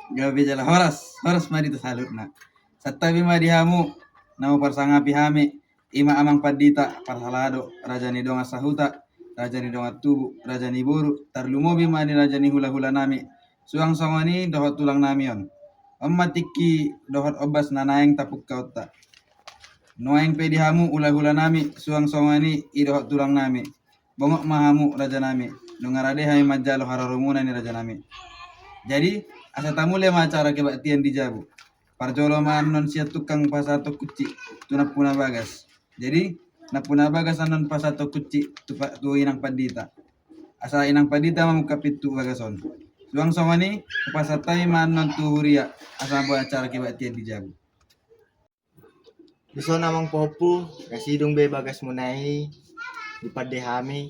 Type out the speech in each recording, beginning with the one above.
Gabi jala horas mari tasalurna. Sattabi mari hamu namo parsangapi hame ima amang padita parhalado raja ni donga sahuta raja ni donga tubu raja ni boru tarlumobi mani raja ni hula-hula nami suang songoni dohot tulang namion amma tikki dohot obas nanaeng tapuk kauta noeng pedi hamu hula-hula nami suang songoni i dohot tulang nami bongok mahamu raja nami nungarade hami majalo hararumuna ni raja nami. Jadi asa tamule ma acara kebaktian di Jabu. Parjolo non sia tukang pasato kuci tu napuna bagas. Jadi napuna bagas anon pasato kuci tu inang padita. Asa inang padita mamuka pitu bagason. Suang somani pasatai manon tu huria asa buat acara kebaktian di Jabu. Biso namang popu kasidong be bagas munai di padehami.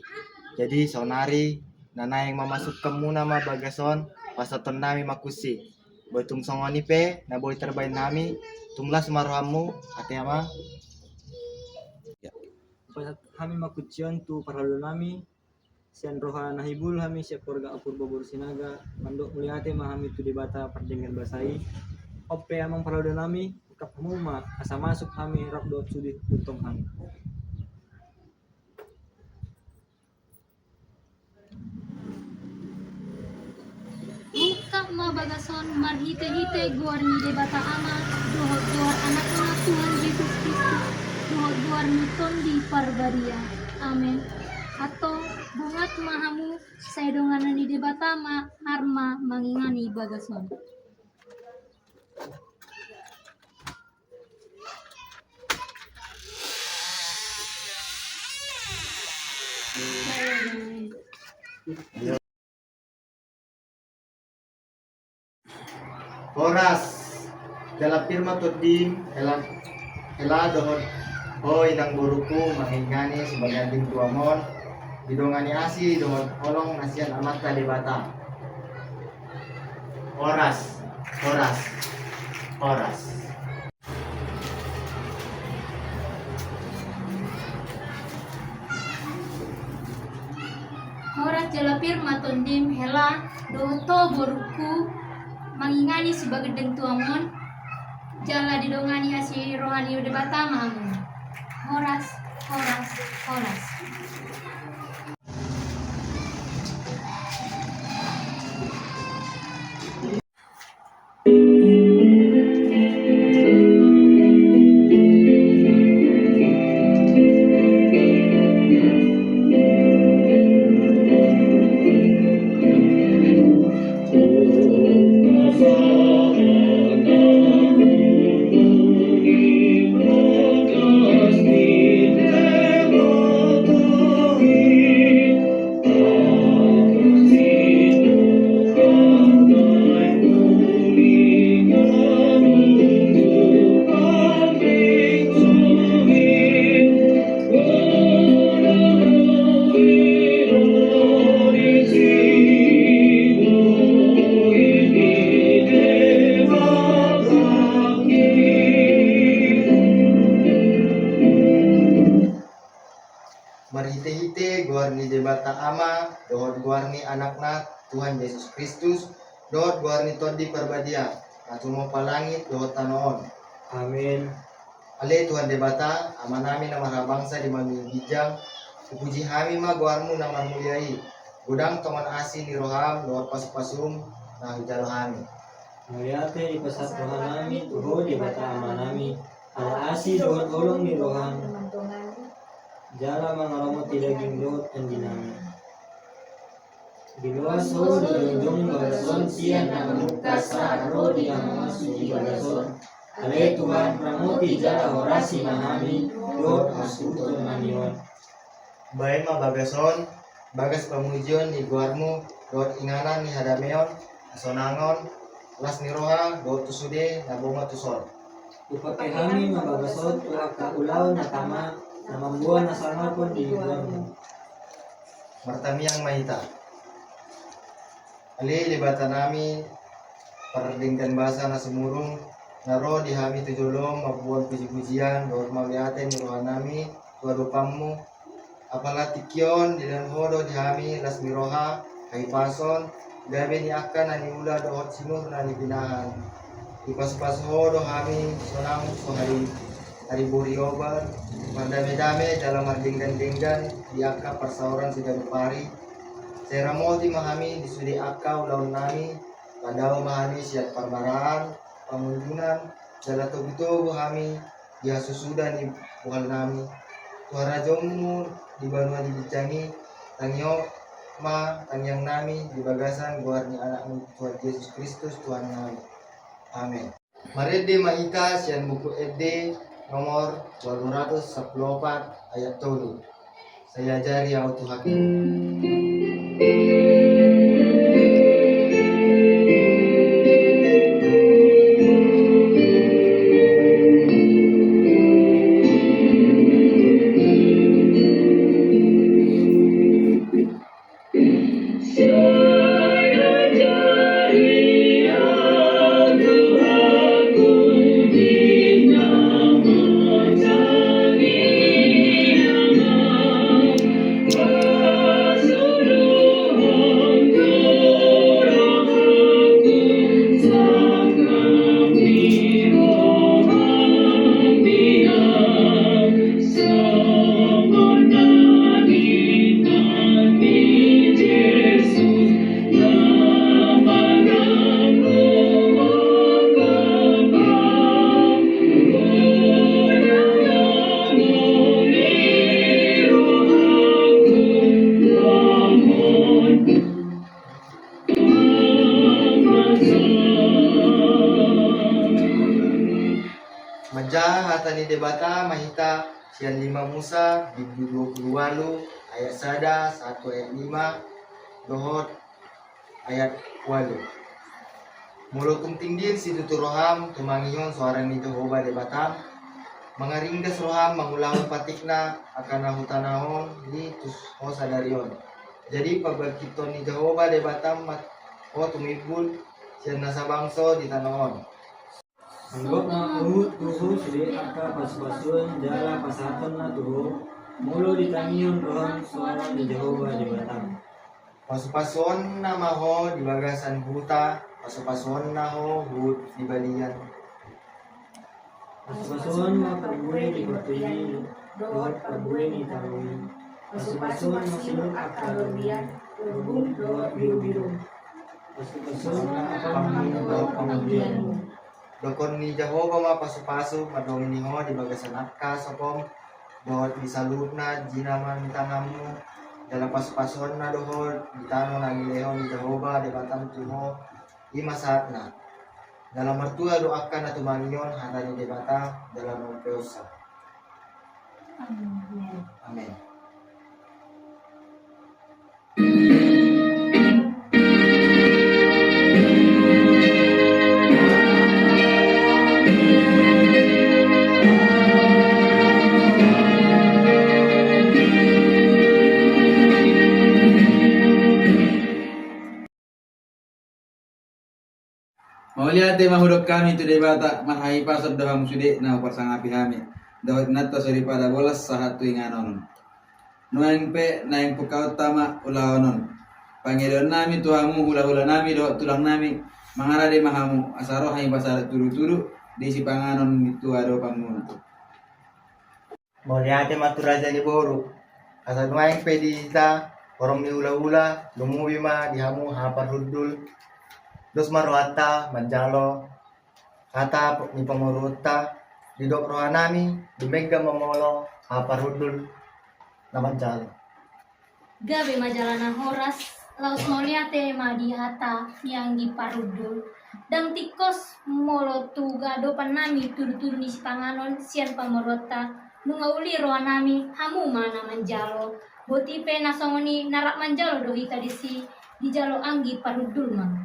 Jadi sonari nanayang mamasuk kamu nama bagason pasaton nami makusi. Boy tung songoni pe na boy terbain nami tumlas marhamu ate ama. Pasat kami makucion tu parhalu nami sian roha nahibul kami siap keluarga apur babur sinaga mandok muliate mahami tu dibata perdengan basai ope amang parhalu nami kap muma asa masuk kami rap dot sudi utong kami. Muka ma bagason marhite-hite guar ni debata ama dohot guar anak-anak Tuhan Yesus Kristus dohot guar niton di parbaria. Amin. Atau bungat mahamu saya donganan di debata ma harma mangingani bagason. Horas dalam firman Tuhan hela dohot hoy nang buruku mangingani sebagai din tuamon didongani asi dohot olong nasian amat kalibata. Horas. Horas jala firma tondim hela doto boruku mangingani sebagai den tuamon jala didongani asi rohani debata mahamu. Horas. Marhite-hite guarni debata ama dohot guarni anakna Tuhan Yesus Kristus dohot guarni todi parbadia atumo palangit dohot tanoon. Amin. Ale Tuhan debata ama nami na marabangsa di mamibijang puji hami ma guarmu na marmuliai gudang toman asi ni roham dohot pasum na hujalo hami. Muliate ipasat roha nami tuho di bata ama nami ala asi dohot olong ni roham jala mangaramoti daging dohot anjinami. Di luar so dunjung bagason sian na muka sa ro di ama suci bagason ale Tuhan pramoti jala horasi mahami dohot asuton namion. Bae ma bagason bagas pamujion ni guarmu dohot inganan ni hadameon sonangon las ni roha dohot tusude na bunga tusol. Upake kami mababasot tuha ka ulaw na tama na mambuan na sangapon di luarmu. Martamiang mahita. Ali libata nami pardingkan basa na sumurung naro di hami tujulong mabuan puji-pujian dohot maliate ni roha nami tua rupamu apala tikyon di dan hodo di hami las miroha hai pason Dami ni akan nani ula dohot sinur nani binahan. Ipas-pas ho do kami sonang so hari buri obar. Mandame-dame dalam ardinggan-dinggan di akka persauran si pari. Saya ramoti mahami di sudi akka ulaun nami. Padao mahami siat parbaraan, pamundunan, jala tubuh kami dia susudan di buhal nami. Tuara jomu di banua di bicangi, tangyo tangyang nami di bagasan guarni anakmu Tuhan Yesus Kristus Tuhan nami. Amin. Marede maita sian buku ED nomor 214 ayat 3. Saya jari auto hakim. Majah hatani debata mahita sian 5 Musa di 28 ayat 1 ayat 5 dohot ayat 8. Mulutung tinggir si tuturoham tumangiyon suara ni Jehovah debatam mangaringgas roham mangulahon patikna akan nahutanahon ni tus ho sadarion. Jadi pabagkiton ni Jehovah debatam o tumibul sian nasa bangso di tanahon. Anggap na uhut tuho sili akka pas-pasun jala pasatan na tuho mulo ditangiyon rohan suara ni Jehovah di batang. Pasu-pasun na maho di bagasan huta, pasu-pasun na ho hut di balian. Pas-pasun mapagbuhay di batuyi dohot pagbuhay ni taruyi. Pas-pasun masinod akka lubian lubong dohot biru-biru. Pas-pasun na apang dohot pangabdian mo. Dokon ni Jehovah ma pasu-pasu madong ni ho di bagasan akka sopom dohot disalut na jinaman tanamu dalam pasu-pasun na dohot ditano na gileho ni Jehovah di batang tuho lima saat na dalam mertua doakan na tumangiyon handa ni debata dalam mempeosa. Amin. Mauliate mahudok kami tu debata mahai pasab doham sude na pasangapi hami. Dohot nato daripada bolas sahat tu inganon. Nuang pe na yang pukau tama ulaonon. Pangedon nami tuhamu hula-hula nami dohot tulang nami mangarade mahamu asaro hai pasar turu-turu di si panganon itu ado pangun. Mauliate maturaja ni boru. Asa nuang pe di ita orang ni ula-ula lumuwi ma dihamu hapar hudul. Dos maruata manjalo kata ni penguruta di dok rohanami di mega momolo aparudul na manjalo. Gabe majalana horas laus moliate madihata yang di parudul dan tikos molo tuga dopan nami tur-tur ni panganon sian pamorota nungauli rohanami hamu mana manjalo botipe nasongoni narak manjalo dohita disi di jalo anggi parudul mang.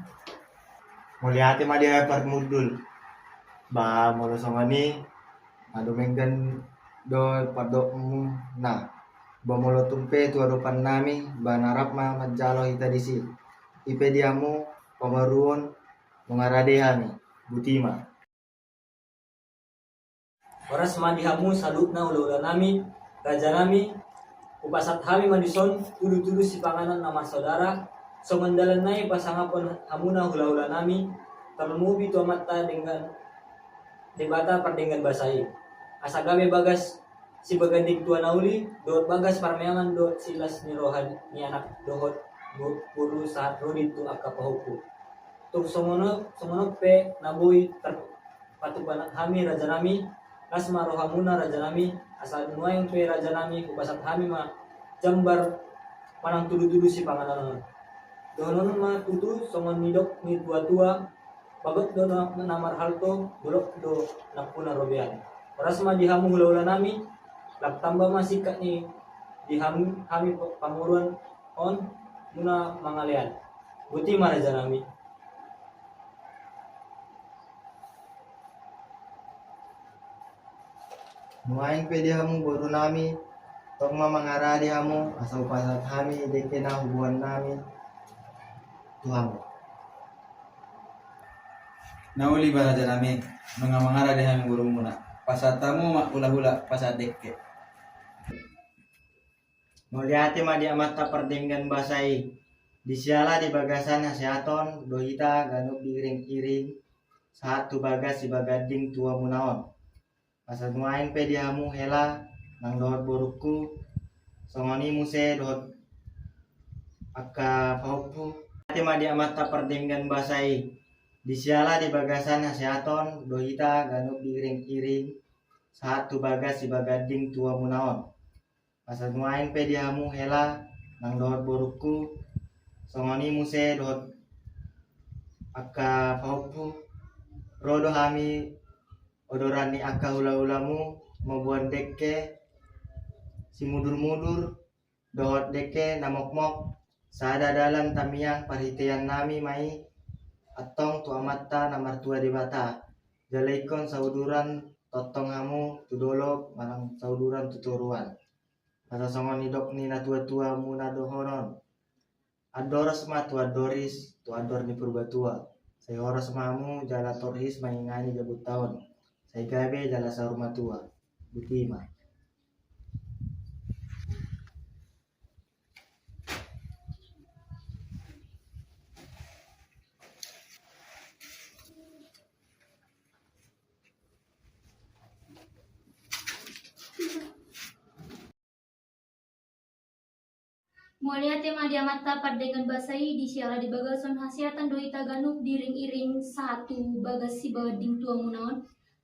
Muliate ma dia parmudul ba molo songani madumenggan do padok na ba molo tumpe tu adopan nami ba narap ma manjalo hita disi ipe diamu pamaruon mengaradehani butima. Oras mandihamu salutna ula-ula nami raja nami upasat hami mandison tudu-tudu si panganan nama saudara Semendalan nai pasangapon hamuna hula-hula nami termubi tu mata dengan debata perdengan basai. Asa gawe bagas si bagadik tua nauli dot bagas parmeangan dot silas ni rohan ni anak dohot guru saat rodi tu akka pahupu. Tuk somono pe nabui ter patuban hami raja nami asma rohamuna raja nami asal nuaing pe raja nami kupasat hami ma jambar panang tudu-tudu si panganan. Donon ma tutu songon nidok ni tua-tua bagot do namar halto bulok do nakuna robean. Oras ma dihamu hula-hula nami lak tambah masih kak ni hami panguruan on muna mangalean. Buti ma raja nami. Nuaing pwede hamu boru nami, tong mangaradi hamu, asal pasat kami deke na hubungan nami, Tuhan. Nauli ba raja nami mga mangara de hami burung muna. Pasatamu mak hula-hula pasadekke. Mulyati ma di amata perdenggan basai, disiala di bagasan haseaton, dohita ganuk diiring-iring, saat tu bagas si bagading tua munaon. Pasal nuaing pwede hamu hela, nang dohot boruku, songoni muse dohot akka paupu. Ma di amata perdenggan basai, disiala di bagasan haseaton, dohita ganuk diiring-iring, saat tu bagas si bagading tua munaon. Pasal nuaing pwede hamu hela, nang dohot boruku, songoni muse dohot akka paupu. Rodo hami odorani akka hula-hulamu mabuan deke si mudur-mudur dohot deke namok-mok sada dalan tamiang parhitean nami mai atong tu amatta namar tua debata jalaikon sauduran totong hamu tudolok marang sauduran tuturuan asa songon idok ni na tua-tua muna dohonon adoros ma tu adoris tu ador ni purbatua saya horos mamu jala torhis maingani jabut tahun saya gabe jala saruma tua butima. Mulyate madia mata pardengan basai di siara di bagason hasiatan doita ganuk diring-iring satu bagas si bading tua munaon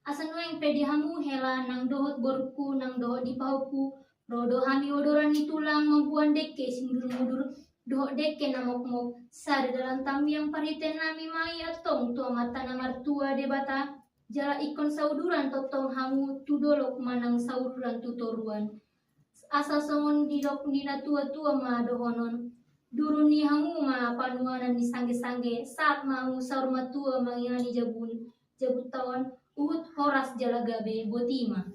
asan yang pede hamu hela nang dohot borku nang dohot di pauku rodo hami odoran ni tulang mampuan deke sindur-mudur dohot deke namok-mok sada dalam tambiang pariten nami mai atong tua mata namar tua debata jala ikon sauduran totong hamu tudolok manang sauduran tutoruan asa songon didok dina tua-tua ma dohonon durun ni hamu ma panuanan ni sangge-sangge saat ma musar ma tua mangani jabut tahun uhut horas jalagabe botima.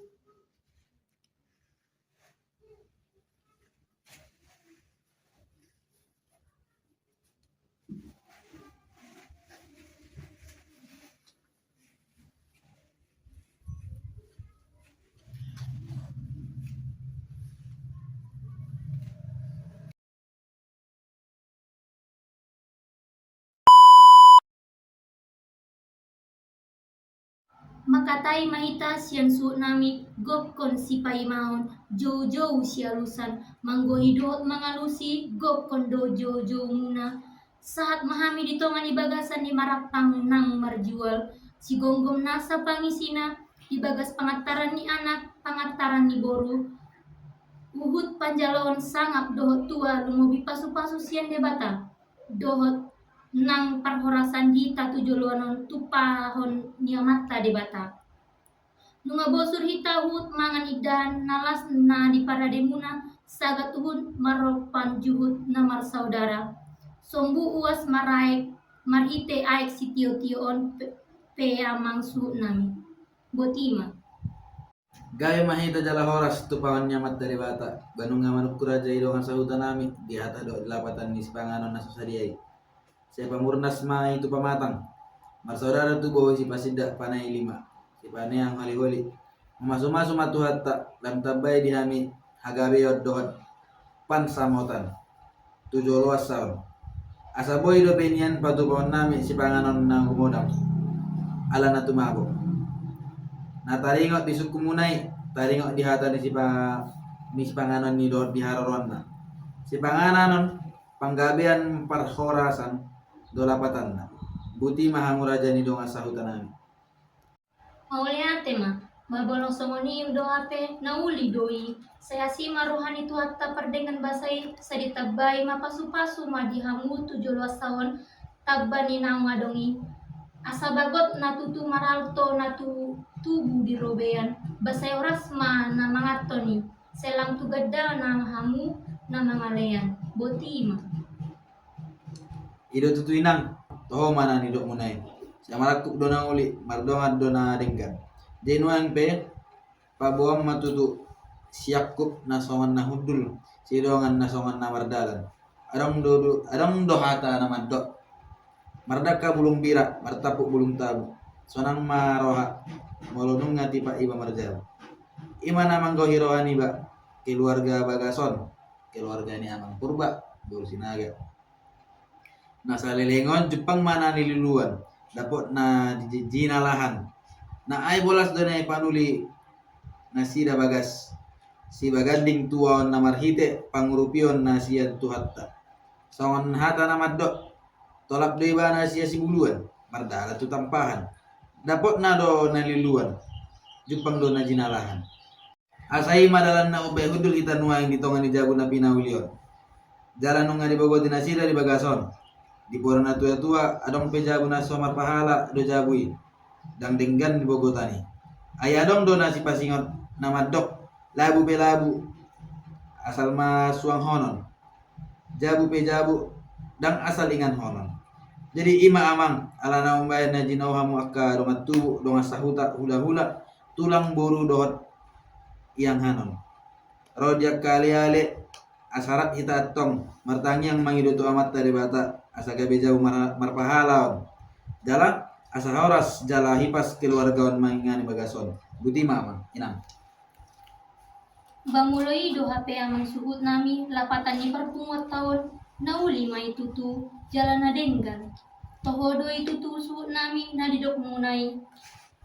Makatai mahita sian su nami gopkon si paimaon jojo sialusan manggohido mangalusi gopkon do jojo muna saat mahami ditongan ibagasan di marapang nang marjual si gonggom nasa pangisina ibagas pangataran ni anak pangataran ni boru uhut panjalon sangap dohot tua lumubi pasu-pasu sian debata dohot nang parhorasan di tatu joluanon tupahon niamata debata nunga bosur hita hut mangan idan nalas na di parademuna sagat uhut maropan juhut namar saudara sombu uas maraek marhite aek si tio-tion pe amang suhut nami botima. Gaya mahita jala horas tu pawan nyamat dari bata. Banung ngamanuk kuraja idongan sahutan nami di hata do lapatan ni panganon na susadiai. Saya pamurnas ma itu pamatang. Marsaudara tu bawa si pasida panai 5. Si panai yang hali-holi. Masuk-masuk matu hatta lam tabai di hami hagabe dohot pan samotan. 7 luas saun. Asa boy do penian patubawan nami si panganon na gumodang. Ala na tumabo. Nataringot di sukumunay, taringot di hata ni si panganon ni do di hararon na. Si panganon panggabian parhorasan dolapatan na. Buti mahanguraja ni do nga sahutan nami. Mauliate ma, mabolong songoni do ate nauli doi. Saya si maruhan itu hatta perdengan basai sa ditabay mapasu-pasu madihamu 17 tahun tabbani nang madongi. Asa bagot natutu maralto natu tubu di robean. Basay oras ma na mangatoni. Selang tugadda na hamu na mangalean. Boti ma. Ido tutuinang toho mana ni do munay. Siya marakuk do na uli, mardongan do na denggan. Dinuang pe pabuang matutu siapkup na songan na hudul, sidongan na songan na mardalan. Adong do hata na maddo. Mardaka bulung bira, martapuk bulung tabu. Sonang maroha, molonung ngati pa iba marjal. Ima namang go hiroani ba, keluarga Bagason, keluarga ni Amang Purba, Sinaga. Nasa lelengon Jepang mana niluluan, dapot na jinalahan. Na ay bolas do na ipanuli na sida bagas. Si baganding tuwaon na marhite, pangurupion na siya tuhatta. Songon hata na maddo, tolak do iba na siya si buluan, mardala tu tampahan. Dapot na do naliluan, Jepang do na jinalahan. Asai madalan na ubay hudul itanua yang ditongan di jabu na pinaulion. Jalan nung nga di Bogoti na sida di Bagason. Di pura na tua-tua, adong pe jabu na somar pahala do jabui. Dang denggan di Bogotani. Ay adong do na si pasingot na madok, labu pe labu. Asal masuang honon. Jabu pe jabu, dang asal ingan honon. Jadi ima amang, ala na umbayan na jinauhamu akka dongat tubu, dongat sahuta hula-hula, tulang boru dohot yang hanon. Rodiak kali-ale, asarat hita tong, martangi yang mangidutu amat dari bata, asa gabe jauh marpahalaon. Jalan, asa horas jala hipas keluargaon mangingani Bagason. Buti mama, inang. Banguloi do HP amang suhut nami lapatani perpungot tahun nauli mai tutu jalan na denggan. Tohodo itu tu suhut nami na didok munai.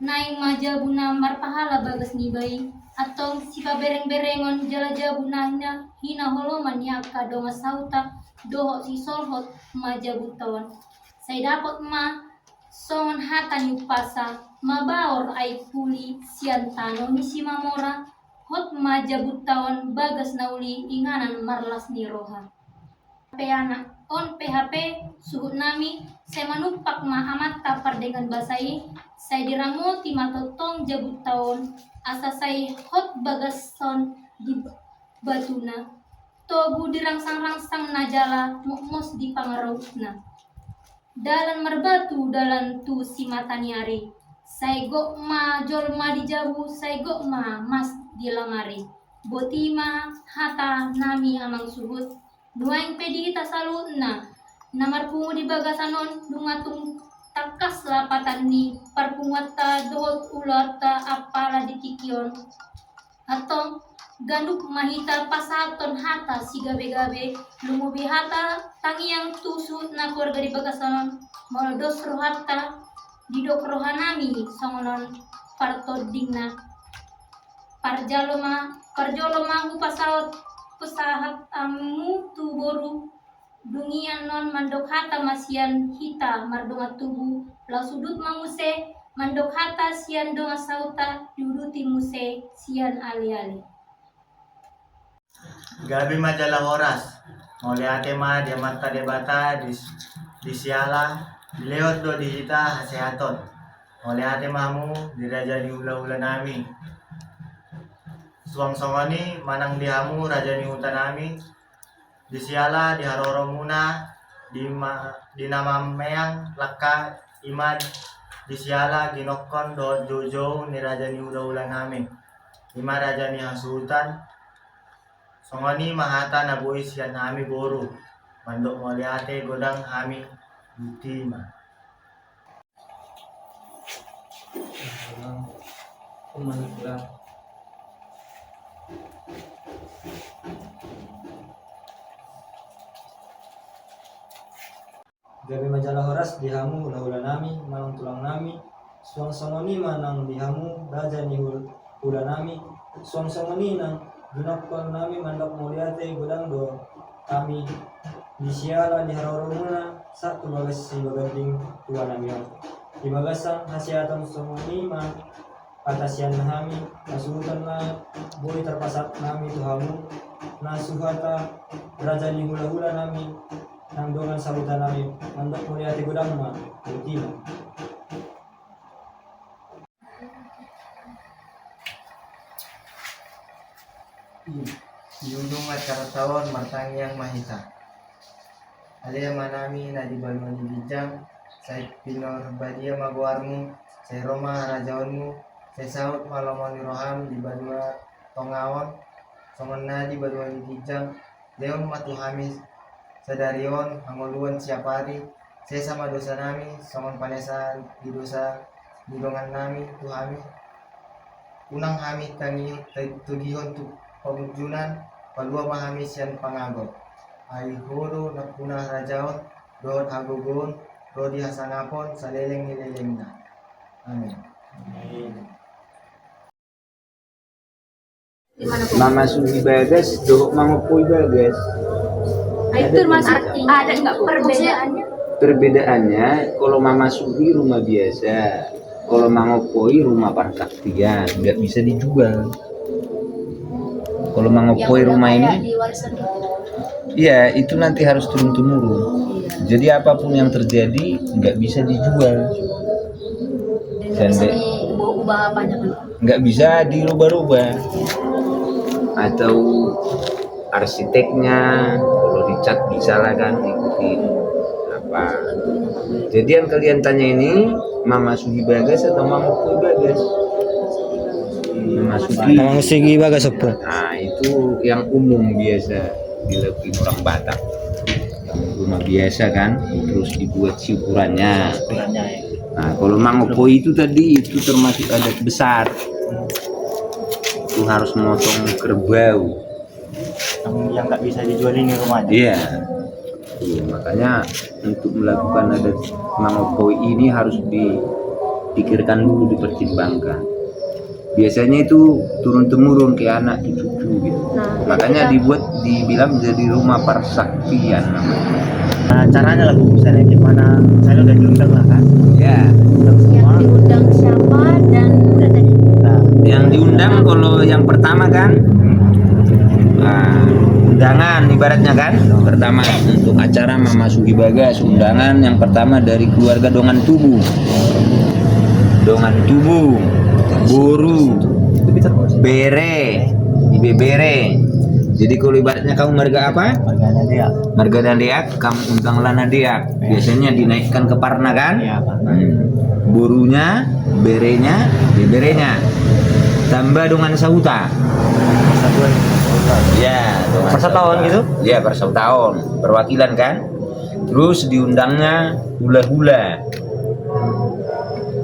Naing maja buna marpahala bagas nibai atau si bereng-berengon jala jabuna hina holoman ya kadonga sauta doho si solhot maja butawan. Saya dapat ma songon hata nyupasa mabaor ay puli siantano ni si mamora hot maja butawan bagas nauli inganan marlas ni roha. Peana on PHP suhut nami saya manumpak amat tapar dengan basai saya diramoti matotong jabut tahun asa saya hot bagason di batuna tobu dirangsang-rangsang najala mukmos di pangarautna dalan merbatu dalan tu si mataniari saya gok ma jolma di jabu saya gok ma mas di lamari botima hata nami amang suhut nuaing pedi hita salutna namar pungu di Bagasanon dungatung takas lapatan ni parpungwata dohot ulata apala di kikion atong ganduk mahita pasaton hata si gabe-gabe lumubi hata tangiang tusut na keluarga di Bagasanon molodos rohata didok rohanami songonon partodingna parjoloma upasaot pesahat amu tu boru dungian non mandok hata masian hita mardonga tubu lau sudut manguse mandok hata sian donga sauta duduti muse sian ali-ali. Gabi majalah horas, ngole ate ma dia mata debata di siala, dilewat do di hita hasehaton. Ngole ate mamu diraja di ula-ula nami. Suang-songoni manang dihamu raja ni hutan nami. Di siala di haroro muna di nama meang laka imad di siala ginokon do jojo ni raja ni ula-ula nami. Ima raja ni hasutan songoni mahata na buis yan hami boru mandok ngoli ate godang hami butima. gabe majalah horas dihamu ulah nami manang tulang nami suang songoni manang dihamu raja ni hula nami suang songoni nang ginapkon nami mandap muliate gudang do kami disiala di harorumuna satu bagas si bagading tua nami di bagasang hasiatan songoni man patasian nami nasuhutan na boleh terpasat nami tuhamu nasuhata raja ni hula-hula nami nang dongan sabutan nami mandok mulia ti gudang ma rutina Yudung acara tahun matang yang mahita. Alia manami na di balon di bijang. Saya pinor badia maguarmu. Saya Roma rajaonmu. Saya saut malamoni roham di badua tongawon. Songon na di badua di bijang. Leon matuhamis. Sadarion angoluan siapari. Saya sama dosa nami. Songon panesan di dosa didongan nami tuhami. Unang hami tangi tugihon tu pamugjunan palua mahami sian pangago ai horo na punah rajaon dohon agogon rodi hasangapon saleleng nilelengna amin. Mama Sugi Bagas, doh Mama Poi Bagas. Itu termasuk ada nggak perbedaannya? Perbedaannya, kalau Mama Sugi rumah biasa, kalau Mama Poi rumah persaktian, nggak bisa dijual. Kalau Mama Poi rumah ini, iya itu nanti harus turun temurun. Jadi apapun yang terjadi nggak bisa dijual. Nggak bisa dirubah-rubah. Atau arsiteknya kalau dicat bisa lah kan ikutin apa. Jadi yang kalian tanya ini Mama Sugi Bagas atau Mama Poi Bagas? Mama Sugi Bagas apa? Nah itu yang umum biasa dilakukan orang Batak, yang rumah biasa kan, terus dibuat ukurannya. Nah kalau Mama Poi itu tadi itu termasuk adat besar, itu harus memotong kerbau Yang nggak bisa dijual ini rumahnya. iya. Iya, makanya untuk melakukan adat Mama Poi ini harus dipikirkan dulu, dipertimbangkan. Biasanya itu turun temurun ke anak ke cucu gitu. Makanya dibilang jadi rumah persaktian namanya. Nah, caranya lah Bu, misalnya gimana? Saya udah diundang lah kan. Ya. Yang diundang siapa dan tadi? Nah, Yang diundang kalau yang pertama kan undangan ibaratnya kan. Pertama untuk acara Mama Sugi Bagas, undangan yang pertama dari keluarga Dongan Tubuh. Dongan Tubuh, Boru, Bere, Bebere. Jadi kalau ibaratnya kamu marga apa? harganya dia. Marga dan Deak, kamu undanglah Nadiak. Biasanya dinaikkan ke Parna kan? Iya, Pak. Burunya, berenya, beberenya. Tambah dengan sahuta. Satuan. Ya, dengan Per setahun sahuta. gitu? Ya, per setahun. Perwakilan kan? Terus diundangnya hula-hula.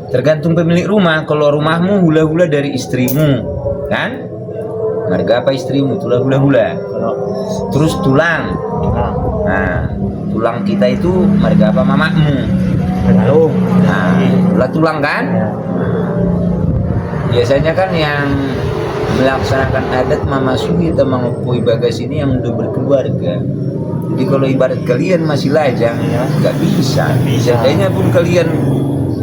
Tergantung pemilik rumah. Kalau rumahmu hula-hula dari istrimu, kan? Marga apa istrimu? Itulah hula-hula. Kalau Terus tulang. nah, Nah, tulang kita itu marga apa mamakmu? Bengalung. Nah, itulah tulang kan? Ya. Biasanya kan yang melaksanakan adat Mama Sugi atau Mama Poi Bagas ini yang udah berkeluarga. Jadi kalau ibarat kalian masih lajang, Iya. nggak bisa. Bisa. Seandainya pun kalian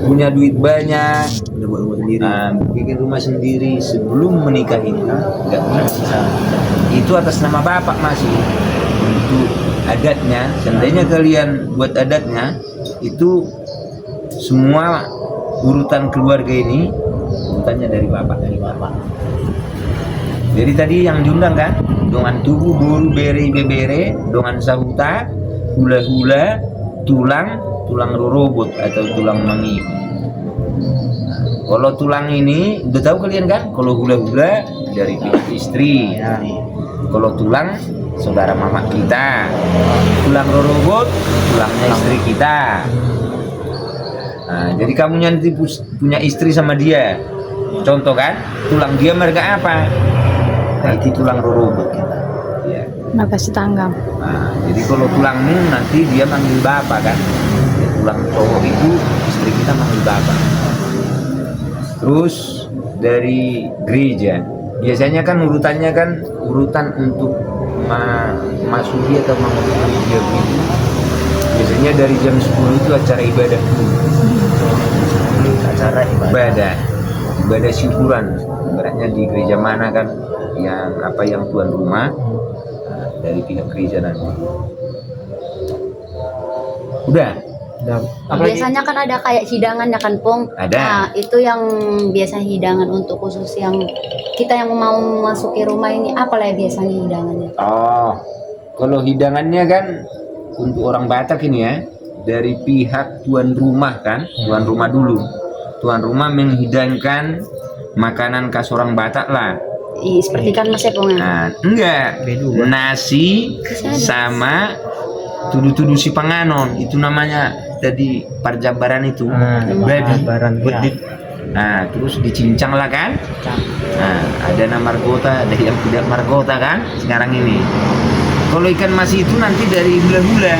punya duit banyak, udah buat rumah sendiri, bikin rumah sendiri sebelum menikah ini, nggak bisa. Itu atas nama bapak masih. Untuk adatnya, seandainya kalian buat adatnya, itu semua urutan keluarga ini urutannya dari bapak. Jadi tadi yang diundang kan, Dongan Tubuh, Boru, Bere, Bebere, Dongan Sahuta, hula-hula, tulang rorobot atau tulang mangi. Kalau tulang ini udah tahu kalian kan? Kalau hula-hula dari pihak istri. Ya. Kalau tulang saudara mama kita. Tulang rorobot tulangnya istri kita. Nah, jadi kamu nanti punya istri sama dia. Contoh kan? Tulang dia mereka apa? Nah, itu tulang rorobot kita. Ya. Bagas Tanggam. Nah, jadi kalau tulangmu nanti dia manggil bapak kan? tulang cowok itu istri kita manggil bapak. Terus dari gereja biasanya kan urutannya kan urutan untuk masuki atau mengumpulkan dia itu biasanya dari jam 10 itu acara ibadah dulu. Acara ibadah syukuran ibaratnya di gereja mana kan yang tuan rumah dari pihak gereja nanti udah. Biasanya kan ada kayak hidangannya kan Pong. Ada. Nah, itu yang biasanya hidangan untuk khusus yang kita yang mau masuki rumah ini, apalah ya biasanya hidangannya? Oh, kalau hidangannya kan untuk orang Batak ini ya dari pihak tuan rumah kan, tuan rumah dulu. Tuan rumah menghidangkan makanan khas orang Batak lah. Seperti kan Mas ya Pong ya? Nah, enggak, nasi sama tudu-tudu si panganon itu namanya tadi parjabaran itu babi. Nah, terus dicincang lah kan. Nah, ada nama margota, ada yang tidak margota kan sekarang ini. Kalau ikan mas itu nanti dari hula-hula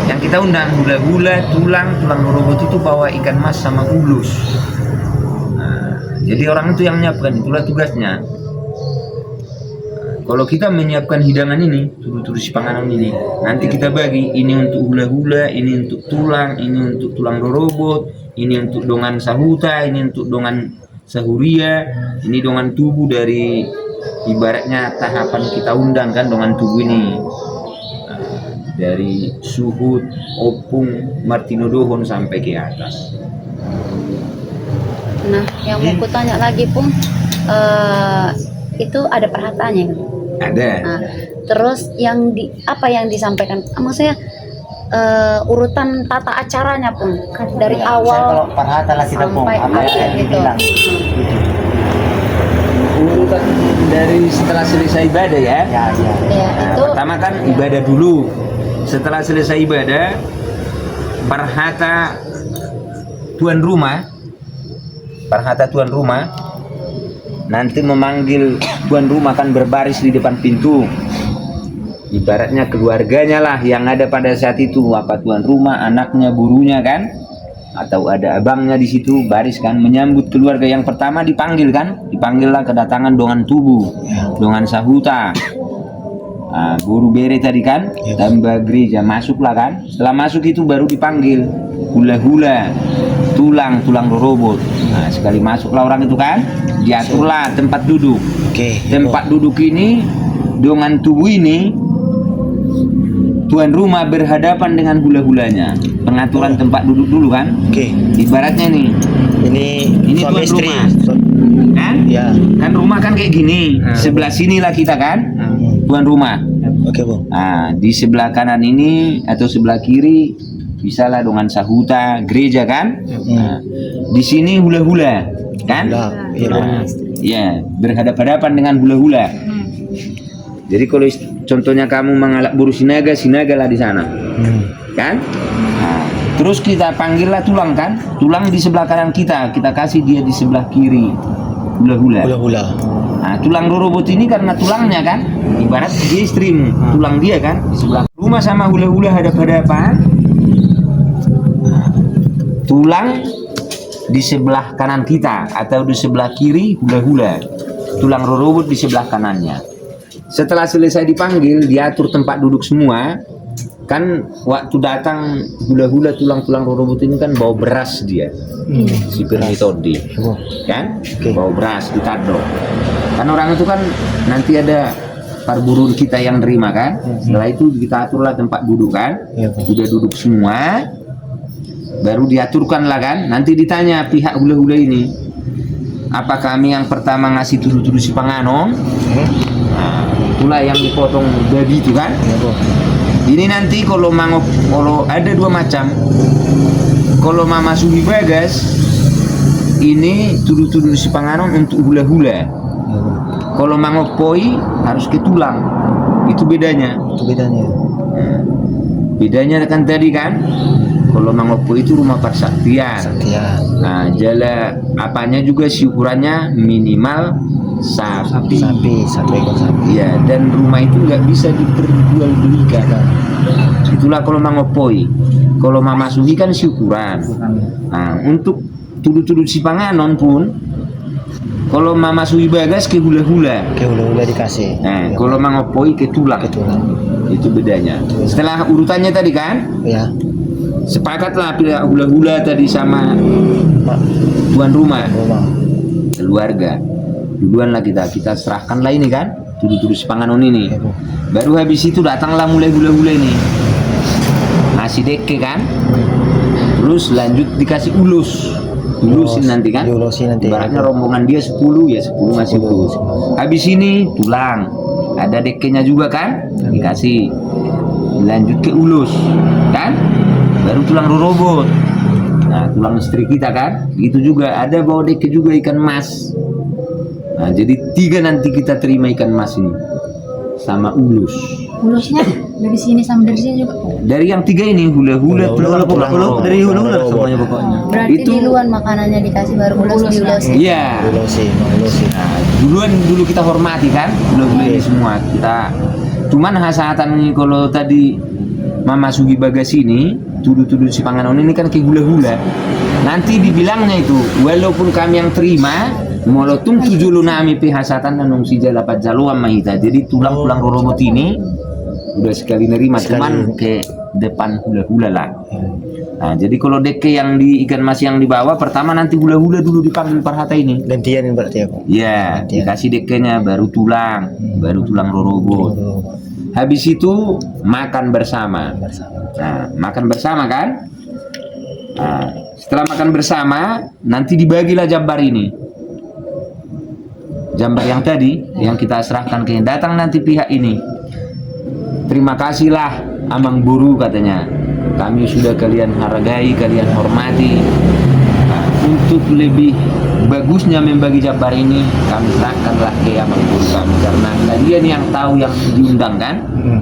yang kita undang, hula-hula, tulang lorobot itu bawa ikan mas sama ulus. Nah, jadi orang itu yang menyiapkan, itulah tugasnya. Kalau kita menyiapkan hidangan ini, tudu-tudu si panganon ini, nanti kita bagi, ini untuk hula-hula, ini untuk tulang, ini untuk tulang lorobot, ini untuk dongan sahuta, ini untuk dongan sahuria, ini dongan tubuh dari ibaratnya tahapan kita undang kan dongan tubuh ini. Dari suhut, opung, martinodohon sampai ke atas. Nah, yang mau aku tanya lagi Pung, itu ada perhataannya kan? Ada. Nah, terus yang apa yang disampaikan? Maksudnya urutan tata acaranya Pung dari Saya awal kalau parhata lah kita Pong, sampai apa akhir yang gitu. dibilang. Urutan dari setelah selesai ibadah ya. Ya, Nah, itu pertama kan ibadah dulu. Setelah selesai ibadah, parhata tuan rumah nanti memanggil tuan rumah kan berbaris di depan pintu. Ibaratnya keluarganya lah yang ada pada saat itu, apa tuan rumah, anaknya, burunya kan, atau ada abangnya di situ baris kan menyambut keluarga yang pertama dipanggil lah kedatangan dongan tubuh, dongan sahuta. Nah, guru bere tadi kan, tambah gereja masuklah kan. Setelah masuk itu baru dipanggil hula-hula, tulang lorobot. Nah, sekali masuklah orang itu kan, diaturlah tempat duduk. Tempat duduk ini, dongan tubuh ini, tuan rumah berhadapan dengan hula-hulanya. Pengaturan tempat duduk dulu kan. Ibaratnya nih, ini tuan rumah. Kan? Ya. Kan rumah kan kayak gini. Sebelah sinilah kita kan. Tuan rumah. Bung. Nah, di sebelah kanan ini atau sebelah kiri bisalah dongan sahuta, gereja kan. Nah, di sini hula-hula kan. Nah, ya, berhadapan-hadapan dengan hula-hula. Jadi kalau contohnya kamu mengalak buru sinaga lah di sana. Kan? Nah, terus kita panggillah tulang kan. Tulang di sebelah kanan kita kasih dia di sebelah kiri. Hula-hula. Nah, tulang lorobot ini karena tulangnya kan, ibarat dia stream, tulang dia kan di sebelah rumah sama hula-hula hadap-hadapan. Tulang di sebelah kanan kita atau di sebelah kiri hula-hula. Tulang lorobot di sebelah kanannya. Setelah selesai dipanggil, diatur tempat duduk semua. Kan waktu datang hula-hula tulang-tulang lorobot ini kan bawa beras dia. Si Permitodi kan bawa beras ditado kan orang itu kan nanti ada parburu kita yang nerima kan. Setelah itu kita aturlah tempat duduk kan. Sudah duduk semua baru diaturkan lah kan. Nanti ditanya pihak hula-hula ini, apa kami yang pertama ngasih tudu-tudu si panganon. Nah, itulah yang dipotong babi itu kan. Ini nanti kalau ada dua macam. Kalau Mama Suhi Bagas ini tudu-tudu si panganon untuk hula-hula. Kalau mangopoi harus ke tulang. Itu bedanya. Bedanya kan tadi kan. Kalau mangopoi itu rumah persaktian. Nah, jala apanya juga si ukurannya minimal sapi. Satu ekor sapi. Ya, dan rumah itu nggak bisa diperjualbelikan. Itulah kalau mangopoi. Kalau mamasuhi kan syukuran. Nah, untuk tudu-tudu si panganon pun, kalau mamasuhi bagas ke hula-hula. Oke, udah dikasih. Nah, kalau mangopoi ke tulang. Itu bedanya. Setelah urutannya tadi kan, Ya. sepakatlah pilih hula-hula tadi sama tuan rumah, keluarga. Duluan lah kita serahkanlah ini kan, tudu-tudu si panganon ini. Ya, Bu. Baru habis itu datanglah mulai hula-hula ini. Ngasih deke kan, terus lanjut dikasih ulus. Ulusin nanti kan, Diulusin nanti. ibaratnya rombongan dia 10 ya 10 ngasih ulus. Habis ini tulang, ada dekenya juga kan, dikasih. Lanjut ke ulus kan, baru tulang rorobot. Nah, tulang istri kita kan, itu juga ada bawa deke juga ikan mas. Nah, jadi 3 nanti kita terima ikan mas ini sama ulus. Ulusnya dari sini sama dari sini juga. Dari yang 3 ini hula-hula, tulang rorobot. Dari hulu-hulu semuanya pokoknya. Berarti Itu- duluan makanannya dikasih baru ulus diulusin. Iya. Diulusin. Nah, dulu kita hormati kan, hula-hula ini semua kita. Cuman hasatan ini kalau tadi Mama Sugi Bagas ini tuduh-tuduh si panganon ini kan ke hula-hula. Nanti dibilangnya itu, walaupun kami yang terima, molotung tujuh lunami pihasatan nanung si jalapat jaluan mahita. Jadi tulang-tulang rorobot ini udah sekali nerima, cuman ke depan hula-hula lah. Nah, jadi kalau deke yang di ikan mas yang dibawa pertama nanti hula-hula dulu dipanggil parhata ini. Gantian berarti ya, Bu. Ya, dikasih dekenya baru tulang rorobot. Habis itu makan bersama. Nah, makan bersama kan? Nah, setelah makan bersama nanti dibagilah jambar ini. Jambar yang tadi yang kita serahkan ke datang nanti pihak ini. Terima kasihlah Amang Buru katanya. Kami sudah kalian hargai, kalian hormati. Nah, untuk lebih bagusnya membagi jambar ini, kami serahkanlah ke Amang Buru kami karena kalian yang tahu yang diundang kan.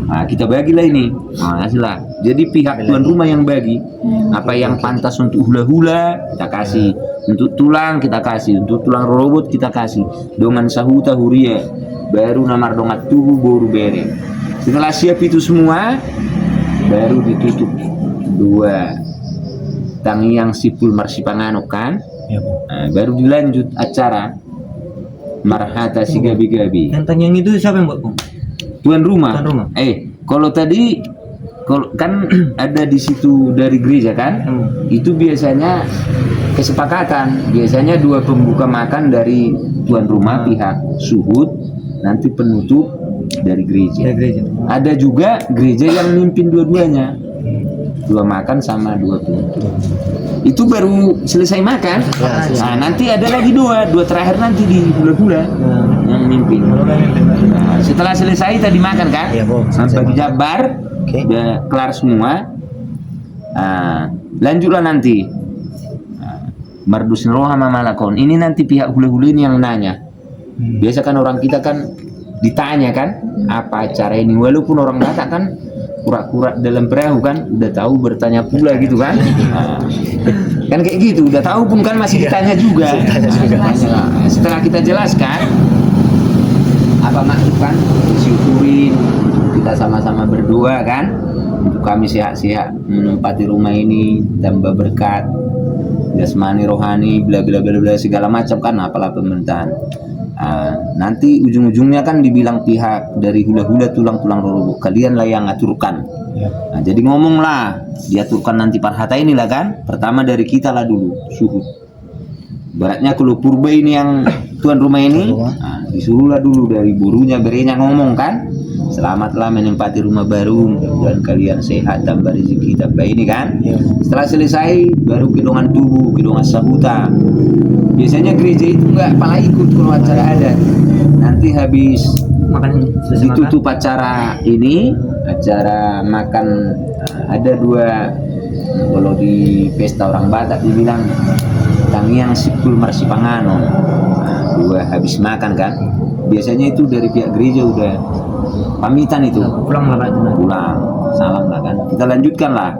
Nah, kita bagilah ini. Nah, kasihlah. Jadi pihak tuan rumah yang bagi apa yang pantas untuk hula-hula kita kasih, untuk tulang kita kasih, untuk tulang robot kita kasih. Dongan sahuta huria, baru namar dongat tubuh baru bere. Setelah siap itu semua, baru ditutup 2 tangiang sipul marsipanganok kan. Ya, Bu. Nah, baru dilanjut acara marhata si gabi-gabi. Yang tanya itu siapa yang buat, Bung? Tuan rumah. Tuan rumah. Kalau tadi kan ada di situ dari gereja kan, itu biasanya kesepakatan. Biasanya 2 pembuka makan dari tuan rumah pihak suhud, nanti penutup dari gereja. Ada juga gereja yang mimpin dua-duanya, 2 makan sama 2 penutup. Itu baru selesai makan. Nah, nanti ada lagi 2 terakhir nanti di hula-hula yang mimpin. Nah, setelah selesai tadi makan kan, Iya, Bu. bagi jabar, Oke. udah kelar semua. Nah, lanjutlah nanti. Nah, Mardus roha mamalakon. Ini nanti pihak hula-hula ini yang nanya. Biasa kan orang kita kan ditanya kan, apa acara ini? Walaupun orang Batak kan kura-kura dalam perahu kan, udah tahu bertanya pula gitu kan. Nah, kan kayak gitu, udah tahu pun kan masih ditanya juga. Nah, setelah kita jelaskan apa maksud kan, syukurin, kita sama-sama berdoa kan, untuk kami sehat-sehat menempati rumah ini, tambah berkat jasmani rohani bla bla bla bla segala macam kan, apalah pemerintahan. Nanti ujung-ujungnya kan dibilang pihak dari hula-hula tulang-tulang rorobok, kalian lah yang aturkan. Nah, jadi ngomonglah, diaturkan nanti parhata inilah kan, pertama dari kita lah dulu suhud. Baratnya kalau purba ini yang tuan rumah ini, nah, disuruhlah dulu dari burunya berenya ngomong kan, selamatlah menempati rumah baru, dan kalian sehat tambah rezeki tambah ini kan. Setelah selesai baru kedongan tubuh, kedongan sahuta. Biasanya gereja itu nggak pala ikut kalau acara adat. Nanti habis Makan ditutup acara ini, acara makan, ada 2 kalau di pesta orang Batak dibilang tangiang sipul marsipanganon. 2 habis makan kan. Biasanya itu dari pihak gereja udah pamitan itu. pulang lah, Pak. Pulang, salam lah kan. Kita lanjutkan lah.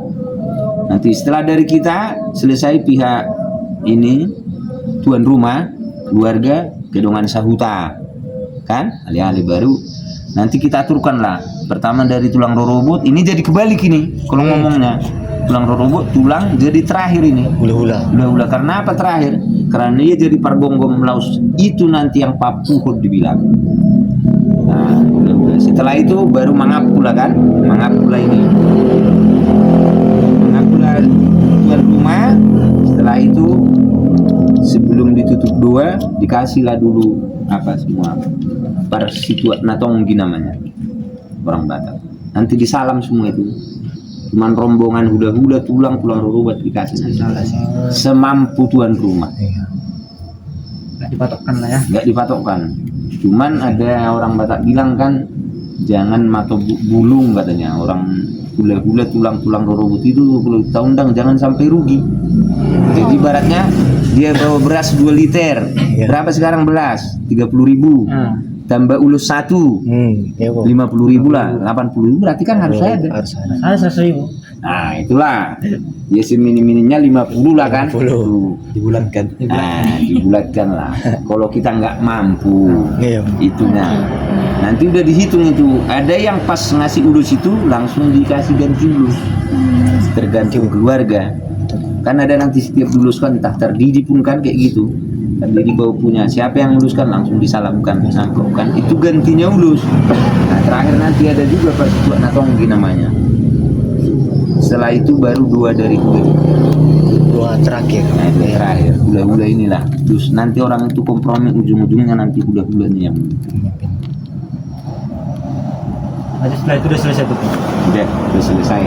Nanti setelah dari kita selesai pihak ini tuan rumah, keluarga, kedongan sahuta. kan, alih-alih baru nanti kita aturkan lah. Pertama dari tulang rorobot, ini jadi kebalik ini kalau ngomongnya. Tulang rorobot, tulang jadi terakhir ini. Hula-hula. Karena apa terakhir? Karena dia jadi pargonggom laus. Itu nanti yang papuhut dibilang. Nah, hula-hula. Setelah itu baru mangapula kan? Mangapula ini. Mangapula tuan rumah. Setelah itu sebelum ditutup doa dikasihlah dulu apa semua parsituat natonggi namanya orang Batak. Nanti disalam semua itu. Cuman rombongan hula-hula tulang rorobot dikasih nanti. Semampu tuan rumah. Nggak dipatokkan lah ya. Nggak dipatokkan. Cuman ada orang Batak bilang kan jangan mato bulung katanya. Orang hula-hula tulang rorobot itu kalau kita undang jangan sampai rugi. Jadi ibaratnya dia bawa beras 2 liter. Berapa sekarang beras? 30.000. Tambah ulus 1. 50.000 lah. 80.000 berarti kan harus ada. Ada 100.000. Nah, itulah. Ya semini-mininya 50 lah kan. Dibulatkan. Nah, dibulatkan lah. Kalau kita nggak mampu itunya. Nanti udah dihitung itu. Ada yang pas ngasih ulus itu langsung dikasih ganti ulus. Tergantung keluarga. Kan ada nanti setiap lulus kan entah terdidi pun kan kayak gitu. Terdidi bawa punya siapa yang luluskan langsung disalamkan, disangkopkan. Itu gantinya ulus. Nah terakhir nanti ada juga parsituat natonggi namanya. Setelah itu baru 2 dari hula. 2 terakhir. Nah itu terakhir hula-hula inilah. Terus nanti orang itu kompromi ujung-ujungnya nanti hula-hulanya yang Nanti setelah itu udah selesai tuh. udah selesai.